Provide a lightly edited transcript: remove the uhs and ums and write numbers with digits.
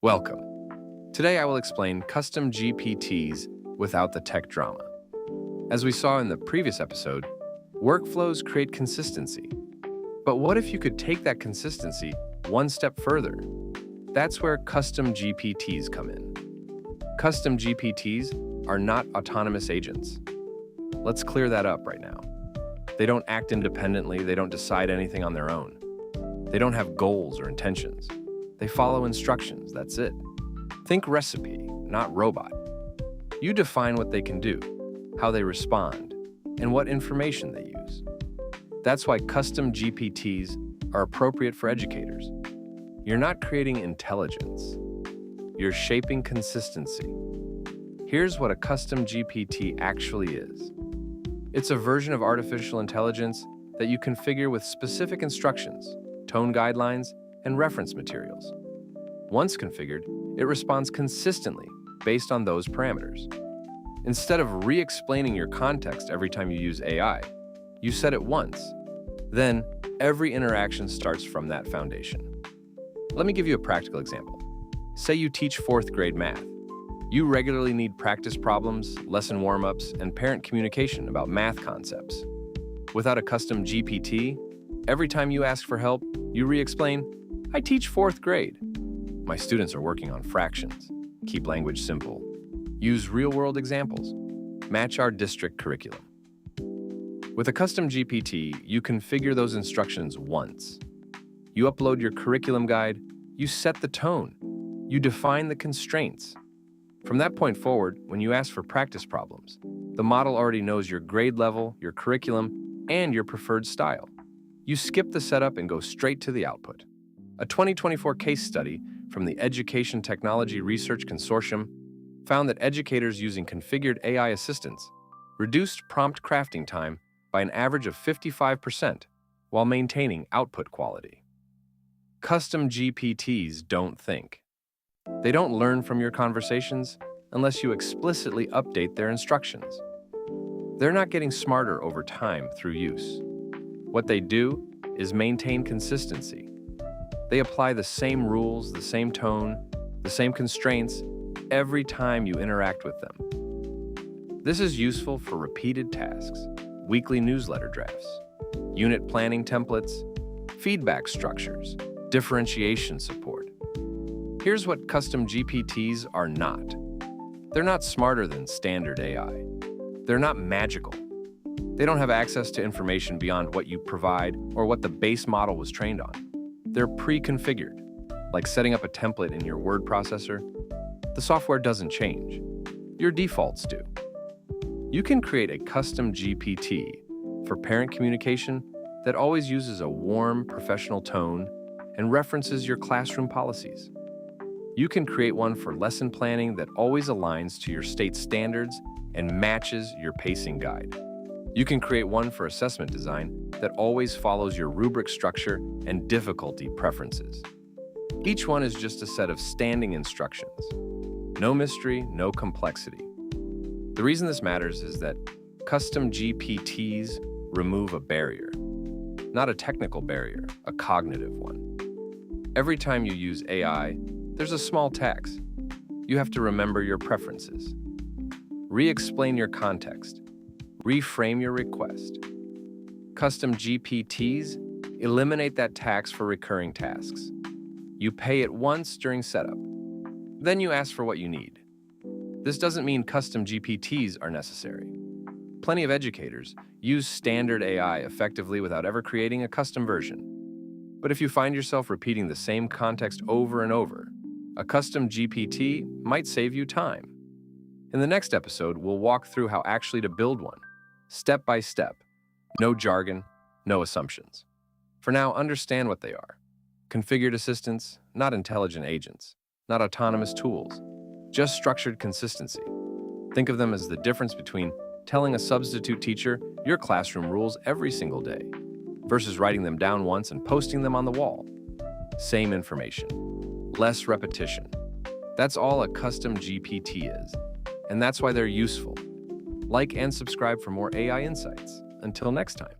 Welcome. Today I will explain custom GPTs without the tech drama. As we saw in the previous episode, workflows create consistency. But what if you could take that consistency one step further? That's where custom GPTs come in. Custom GPTs are not autonomous agents. Let's clear that up right now. They don't act independently, they don't decide anything on their own. They don't have goals or intentions. They follow instructions, that's it. Think recipe, not robot. You define what they can do, how they respond, and what information they use. That's why custom GPTs are appropriate for educators. You're not creating intelligence. You're shaping consistency. Here's what a custom GPT actually is. It's a version of artificial intelligence that you configure with specific instructions, tone guidelines, and reference materials. Once configured, it responds consistently based on those parameters. Instead of re-explaining your context every time you use AI, you set it once. Then, every interaction starts from that foundation. Let me give you a practical example. Say you teach 4th grade math. You regularly need practice problems, lesson warm-ups, and parent communication about math concepts. Without a custom GPT, every time you ask for help, you re-explain, "I teach 4th grade. My students are working on fractions. Keep language simple. Use real-world examples. Match our district curriculum." With a custom GPT, you configure those instructions once. You upload your curriculum guide, you set the tone, you define the constraints. From that point forward, when you ask for practice problems, the model already knows your grade level, your curriculum, and your preferred style. You skip the setup and go straight to the output. A 2024 case study from the Education Technology Research Consortium found that educators using configured AI assistants reduced prompt crafting time by an average of 55% while maintaining output quality. Custom GPTs don't think. They don't learn from your conversations unless you explicitly update their instructions. They're not getting smarter over time through use. What they do is maintain consistency. They apply the same rules, the same tone, the same constraints every time you interact with them. This is useful for repeated tasks, weekly newsletter drafts, unit planning templates, feedback structures, differentiation support. Here's what custom GPTs are not. They're not smarter than standard AI. They're not magical. They don't have access to information beyond what you provide or what the base model was trained on. They're pre-configured, like setting up a template in your word processor. The software doesn't change. Your defaults do. You can create a custom GPT for parent communication that always uses a warm, professional tone and references your classroom policies. You can create one for lesson planning that always aligns to your state standards and matches your pacing guide. You can create one for assessment design that always follows your rubric structure and difficulty preferences. Each one is just a set of standing instructions. No mystery, no complexity. The reason this matters is that custom GPTs remove a barrier. Not a technical barrier, a cognitive one. Every time you use AI, there's a small tax. You have to remember your preferences. Re-explain your context. Reframe your request. Custom GPTs eliminate that tax for recurring tasks. You pay it once during setup. Then you ask for what you need. This doesn't mean custom GPTs are necessary. Plenty of educators use standard AI effectively without ever creating a custom version. But if you find yourself repeating the same context over and over, a custom GPT might save you time. In the next episode, we'll walk through how actually to build one, step by step. No jargon, no assumptions. For now, understand what they are. Configured assistants, not intelligent agents, not autonomous tools, just structured consistency. Think of them as the difference between telling a substitute teacher your classroom rules every single day versus writing them down once and posting them on the wall. Same information, less repetition. That's all a custom GPT is, and that's why they're useful. Like and subscribe for more AI insights. Until next time.